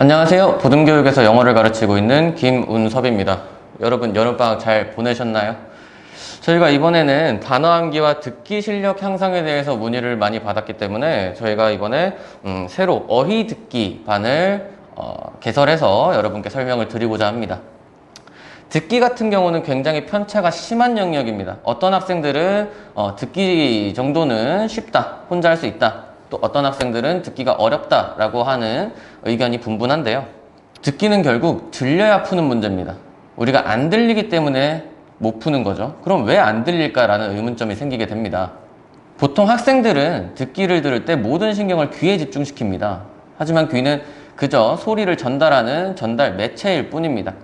안녕하세요. 보듬교육에서 영어를 가르치고 있는 김운섭입니다. 여러분 여름방학 잘 보내셨나요? 저희가 이번에는 단어 암기와 듣기 실력 향상에 대해서 문의를 많이 받았기 때문에 저희가 이번에 새로 어휘 듣기 반을 개설해서 여러분께 설명을 드리고자 합니다. 듣기 같은 경우는 굉장히 편차가 심한 영역입니다. 어떤 학생들은 듣기 정도는 쉽다, 혼자 할 수 있다. 또 어떤 학생들은 듣기가 어렵다라고 하는 의견이 분분한데요. 듣기는 결국 들려야 푸는 문제입니다. 우리가 안 들리기 때문에 못 푸는 거죠. 그럼 왜 안 들릴까라는 의문점이 생기게 됩니다. 보통 학생들은 듣기를 들을 때 모든 신경을 귀에 집중시킵니다. 하지만 귀는 그저 소리를 전달하는 전달 매체일 뿐입니다.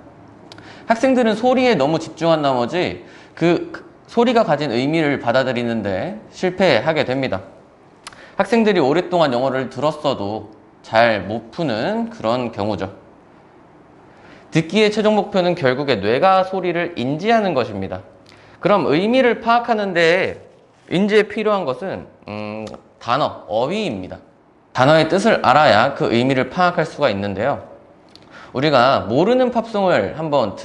학생들은 소리에 너무 집중한 나머지 그 소리가 가진 의미를 받아들이는데 실패하게 됩니다. 학생들이 오랫동안 영어를 들었어도 잘 못 푸는 그런 경우죠. 듣기의 최종 목표는 결국에 뇌가 소리를 인지하는 것입니다. 그럼 의미를 파악하는 데 인지에 필요한 것은 단어, 어휘입니다. 단어의 뜻을 알아야 그 의미를 파악할 수가 있는데요. 우리가 모르는 팝송을 한번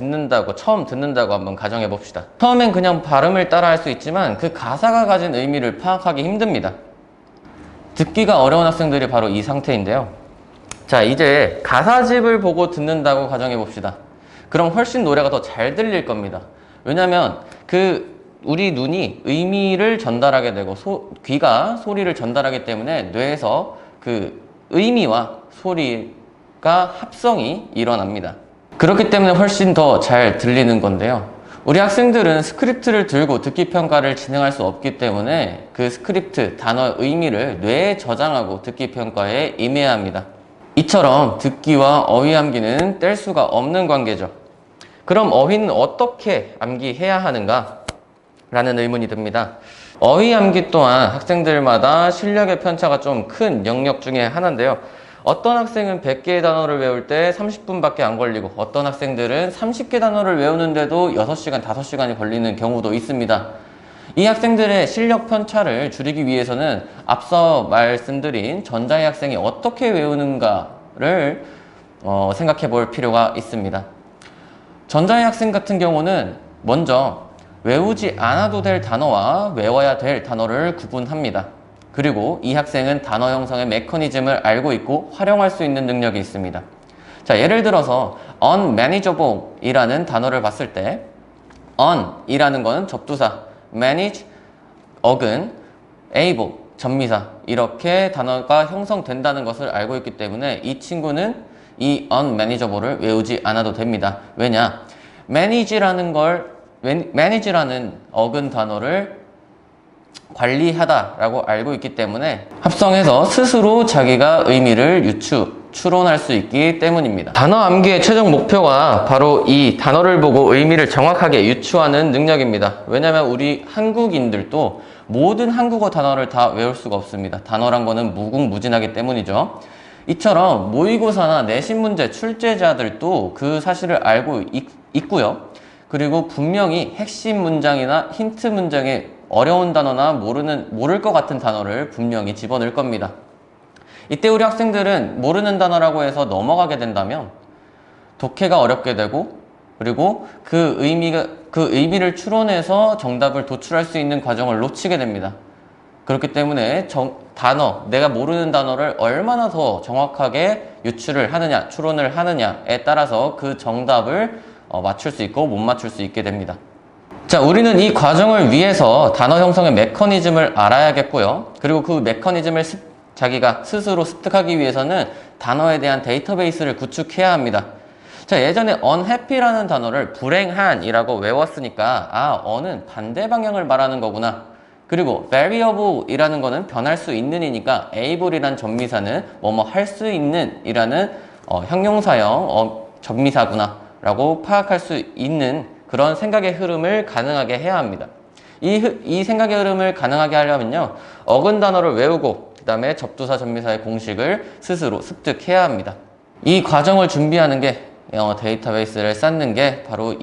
처음 듣는다고 한번 가정해 봅시다. 처음엔 그냥 발음을 따라 할 수 있지만 그 가사가 가진 의미를 파악하기 힘듭니다. 듣기가 어려운 학생들이 바로 이 상태인데요. 자, 이제 가사집을 보고 듣는다고 가정해 봅시다. 그럼 훨씬 노래가 더 잘 들릴 겁니다. 왜냐면 우리 눈이 의미를 전달하게 되고 귀가 소리를 전달하기 때문에 뇌에서 그 의미와 소리가 합성이 일어납니다. 그렇기 때문에 훨씬 더 잘 들리는 건데요. 우리 학생들은 스크립트를 들고 듣기 평가를 진행할 수 없기 때문에 그 스크립트, 단어의 의미를 뇌에 저장하고 듣기 평가에 임해야 합니다. 이처럼 듣기와 어휘 암기는 뗄 수가 없는 관계죠. 그럼 어휘는 어떻게 암기해야 하는가? 라는 의문이 듭니다. 어휘 암기 또한 학생들마다 실력의 편차가 좀 큰 영역 중에 하나인데요. 어떤 학생은 100개의 단어를 외울 때 30분밖에 안 걸리고 어떤 학생들은 30개 단어를 외우는데도 6시간, 5시간이 걸리는 경우도 있습니다. 이 학생들의 실력 편차를 줄이기 위해서는 앞서 말씀드린 전자의 학생이 어떻게 외우는가를 생각해 볼 필요가 있습니다. 전자의 학생 같은 경우는 먼저 외우지 않아도 될 단어와 외워야 될 단어를 구분합니다. 그리고 이 학생은 단어 형성의 메커니즘을 알고 있고 활용할 수 있는 능력이 있습니다. 자, 예를 들어서 unmanageable 이라는 단어를 봤을 때 un 이라는 것은 접두사, manage, 어근, able, 전미사 이렇게 단어가 형성된다는 것을 알고 있기 때문에 이 친구는 이 unmanageable을 외우지 않아도 됩니다. 왜냐? manage라는 어근 단어를 관리하다라고 알고 있기 때문에 합성해서 스스로 자기가 의미를 추론할 수 있기 때문입니다. 단어 암기의 최종 목표가 바로 이 단어를 보고 의미를 정확하게 유추하는 능력입니다. 왜냐하면 우리 한국인들도 모든 한국어 단어를 다 외울 수가 없습니다. 단어란 거는 무궁무진하기 때문이죠. 이처럼 모의고사나 내신 문제 출제자들도 그 사실을 알고 있고요. 그리고 분명히 핵심 문장이나 힌트 문장에 어려운 단어나 모를 것 같은 단어를 분명히 집어넣을 겁니다. 이때 우리 학생들은 모르는 단어라고 해서 넘어가게 된다면 독해가 어렵게 되고 그리고 그 의미를 추론해서 정답을 도출할 수 있는 과정을 놓치게 됩니다. 그렇기 때문에 내가 모르는 단어를 얼마나 더 정확하게 유추를 하느냐, 추론을 하느냐에 따라서 그 정답을 맞출 수 있고 못 맞출 수 있게 됩니다. 자, 우리는 이 과정을 위해서 단어 형성의 메커니즘을 알아야겠고요. 그리고 그 메커니즘을 자기가 스스로 습득하기 위해서는 단어에 대한 데이터베이스를 구축해야 합니다. 자, 예전에 unhappy라는 단어를 불행한이라고 외웠으니까 un은 반대 방향을 말하는 거구나. 그리고 variable이라는 거는 변할 수 있는이니까 able이란 전미사는 뭐뭐 할 수 있는 이라는 형용사형 전미사구나 라고 파악할 수 있는 그런 생각의 흐름을 가능하게 해야 합니다. 이 생각의 흐름을 가능하게 하려면요, 어근 단어를 외우고 그 다음에 접두사 전미사의 공식을 스스로 습득해야 합니다. 이 과정을 준비하는 게 데이터베이스를 쌓는 게 바로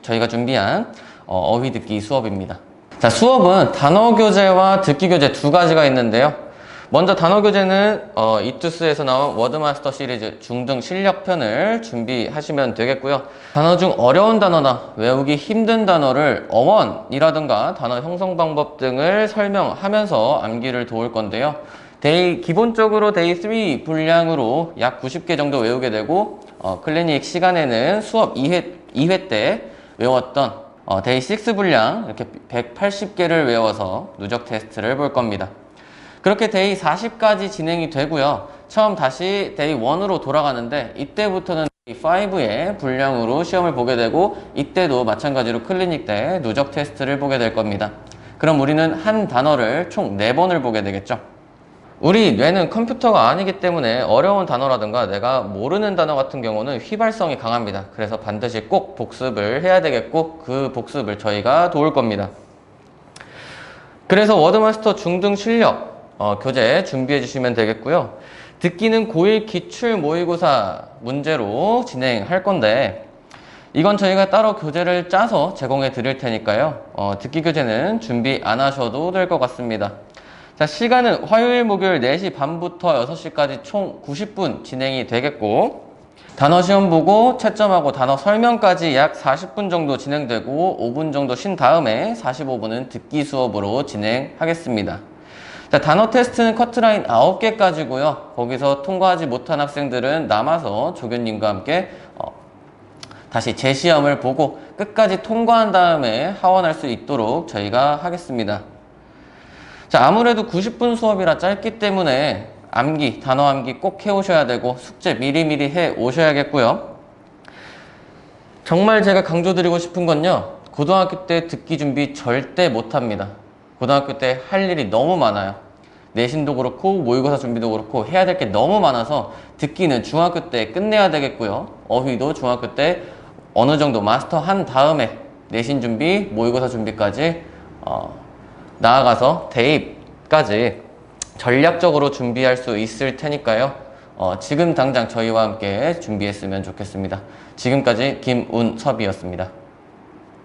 저희가 준비한 어휘 듣기 수업입니다. 자, 수업은 단어 교재와 듣기 교재 두 가지가 있는데요. 먼저 단어 교재는 이투스에서 나온 워드마스터 시리즈 중등 실력편을 준비하시면 되겠고요. 단어 중 어려운 단어나 외우기 힘든 단어를 어원이라든가 단어 형성 방법 등을 설명하면서 암기를 도울 건데요. 기본적으로 데이 3 분량으로 약 90개 정도 외우게 되고 클리닉 시간에는 수업 2회 때 외웠던 데이 6 분량 이렇게 180개를 외워서 누적 테스트를 볼 겁니다. 그렇게 데이 40까지 진행이 되고요. 처음 다시 데이 1으로 돌아가는데 이때부터는 데이 5의 분량으로 시험을 보게 되고 이때도 마찬가지로 클리닉 때 누적 테스트를 보게 될 겁니다. 그럼 우리는 한 단어를 총 4번을 보게 되겠죠. 우리 뇌는 컴퓨터가 아니기 때문에 어려운 단어라든가 내가 모르는 단어 같은 경우는 휘발성이 강합니다. 그래서 반드시 꼭 복습을 해야 되겠고 그 복습을 저희가 도울 겁니다. 그래서 워드마스터 중등 실력 교재 준비해 주시면 되겠고요. 듣기는 고1 기출 모의고사 문제로 진행할 건데 이건 저희가 따로 교재를 짜서 제공해 드릴 테니까요. 듣기 교재는 준비 안 하셔도 될 것 같습니다. 자, 시간은 화요일, 목요일 4시 반부터 6시까지 총 90분 진행이 되겠고 단어 시험 보고 채점하고 단어 설명까지 약 40분 정도 진행되고 5분 정도 쉰 다음에 45분은 듣기 수업으로 진행하겠습니다. 자, 단어 테스트는 커트라인 9개까지고요. 거기서 통과하지 못한 학생들은 남아서 조교님과 함께 다시 재시험을 보고 끝까지 통과한 다음에 하원할 수 있도록 저희가 하겠습니다. 자, 아무래도 90분 수업이라 짧기 때문에 암기, 단어 암기 꼭 해오셔야 되고 숙제 미리미리 해 오셔야겠고요. 정말 제가 강조드리고 싶은 건요. 고등학교 때 듣기 준비 절대 못합니다. 고등학교 때 할 일이 너무 많아요. 내신도 그렇고 모의고사 준비도 그렇고 해야 될 게 너무 많아서 듣기는 중학교 때 끝내야 되겠고요. 어휘도 중학교 때 어느 정도 마스터한 다음에 내신 준비, 모의고사 준비까지 나아가서 대입까지 전략적으로 준비할 수 있을 테니까요. 지금 당장 저희와 함께 준비했으면 좋겠습니다. 지금까지 김운섭이었습니다.